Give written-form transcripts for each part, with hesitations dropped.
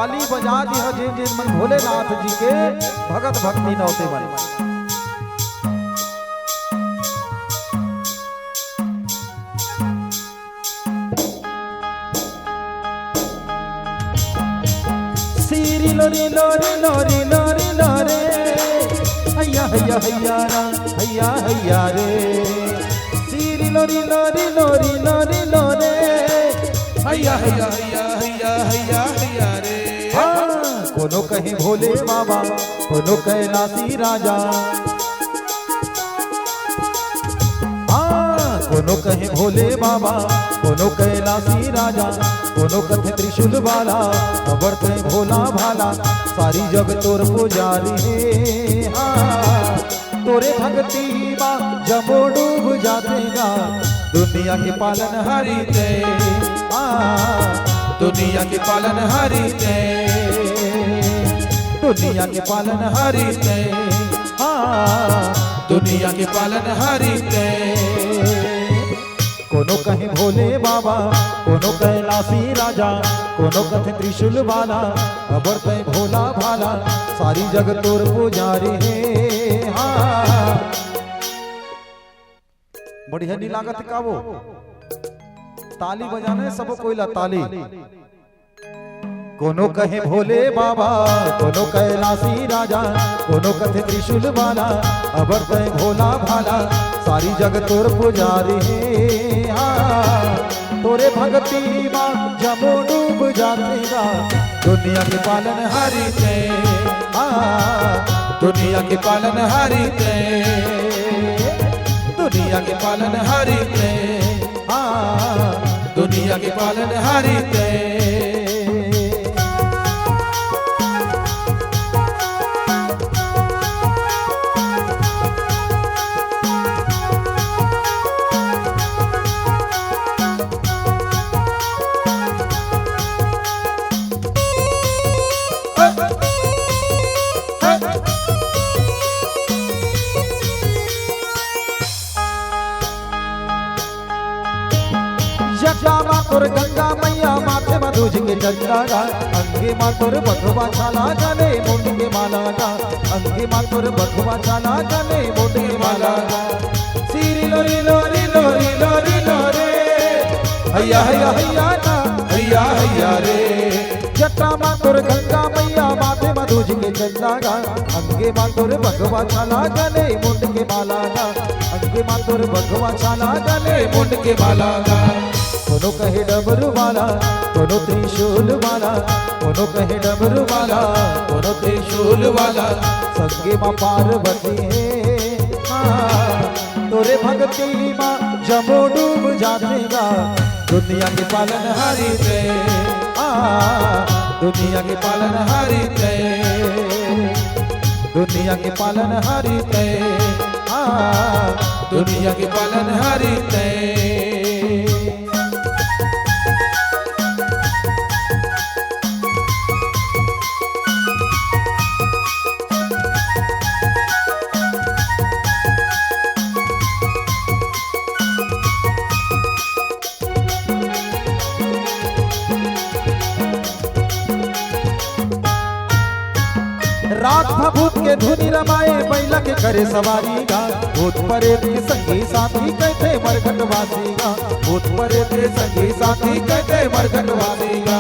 ताली बजा दी है जिन जिन मन भोलेनाथ जी के भगत भक्ति नौते मन। सीरी लोरी लोरी लोरी लोरी लोरे हैया हैया हैया रा हैया हैया रे। सीरी लोरी लोरी लोरी लोरी लोरे हैया हैया हैया हैया हैया हैया रे। कोनो कहे भोले बाबा कोनो कैलाशी राजा। कोनो कहे भोले बाबा कोनो कैलाशी राजा। कोनो कथे त्रिशूल वाला खबर थे भोला भाला। सारी जग तोर पुजारी है तोरे भक्ति माँ जबो डूब जातेगा। दुनिया के पालन हारी ते दुनिया के पालन हारी ते दुनिया के पालन हारी ते दुनिया के पालन हारी ते। कोनो कहे भोले बाबा कोनो कैलाशी राजा। कोनो कथे त्रिशूल वाला खबर पे भोला भाला। सारी जग तोर पुजारी है बढ़िया नहीं लागत का वो ताली बजाने सब कोई ताली। कोनो कहे भोले बाबा कोनो कैलाशी राजा। कोनो कथे त्रिशूल वाला खबर पे भोला भाला। सारी जग तोर पुजारी है तोरे भक्ति माँ जबो डूब जातेगा। दुनिया के पालन हारी ते दुनिया के पालन हारी ते दुनिया के पालन हारी ते दुनिया के पालन हारी ते। जटा मातुर गंगा मैया माथे मधुज के चंदागा। अंगे मातुर बघवा छाला गले मुंड के मालागा। अंगे मातुर बघवा छाला गले मुंड के मालागा। सीरी लोरी लोरी लोरी लोरी लोरे हैया हैया हैया ना हैया हैया रे। जटा मातुर गंगा मैया माथे मधुज के चंदागा। अंगे मातुर बघवा छाला गले मुंड के मालागा। अंगे मातुर बघवा छाला गले मुंड के मालागा। कोनो कहे डमरू वाला कोनो त्रिशूल वाला। कोनो कहे डमरू वाला कोनो त्रिशूल वाला। संगे माँ पार्वती है तोरे भक्ति माँ जबो डूब जातेगा। दुनिया के पालन हारी ते दुनिया के पालन हारी ते दुनिया के पालन हारी ते दुनिया के पालन हारी ते। रात भभूत के धुनी रमाए बैला के करे सवारी गा। भूत परेत के संगी साथी कहते मरघटवासी गा। भूत परेत के संगी साथी कहते मरघटवासी गा।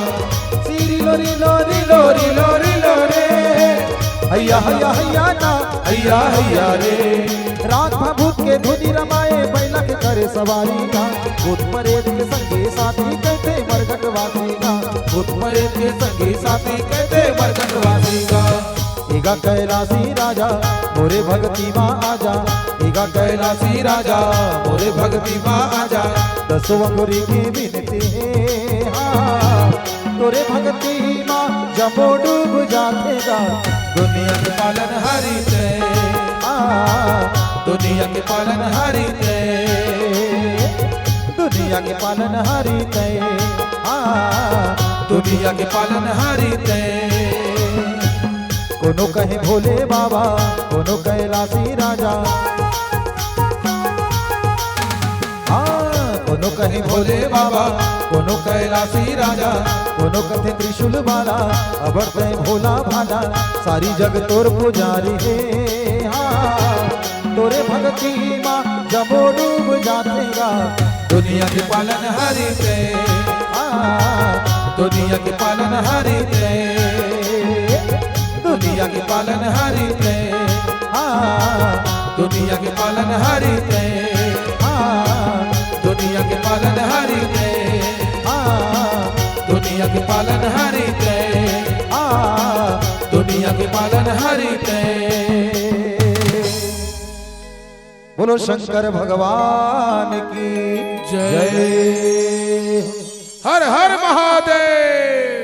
सीरी लोरी लोरी लोरी लोरी लोरे हैया हैया हैया ना हैया हैया रे। रात भभूत के धुनी रमाए बैला के करे सवारी गा। भूत परेत के संगी साथी कहते मरघटवासी गा। भूत परेत के संगी साथी कहते मरघटवासी गा। एगा कैलाशी राजा मोरे भक्ति माँ आजा। एगा कैलाशी राजा मोरे भक्ति माँ आजा। दसों अंगुरी की विनती है तोरे भक्ति माँ जबो डूब जातेगा। दुनिया के पालन हारी ते दुनिया के पालन हारी ते दुनिया के पालन हारी ते दुनिया के पालन हारी ते। कोनो कहे भोले बाबा कोनो कैलाशी राजा। कोनो कहे भोले बाबा, कोनो कैलाशी राजा, कोनो कथे त्रिशूल वाला, अबरते भोला भाला, सारी जग तोर पुजारी है। हाँ तोरे भक्ति माँ जबो डूब जातेगा, दुनिया के पालन हारी ते, दुनिया के पालन हारी ते, दुनिया के पालन हारी ते, दुनिया के पालन हारी ते, दुनिया के पालन हारी ते, दुनिया के पालन हारी ते, दुनिया के पालन हारी ते। बोलो शंकर भगवान की जय। हर हर महादेव।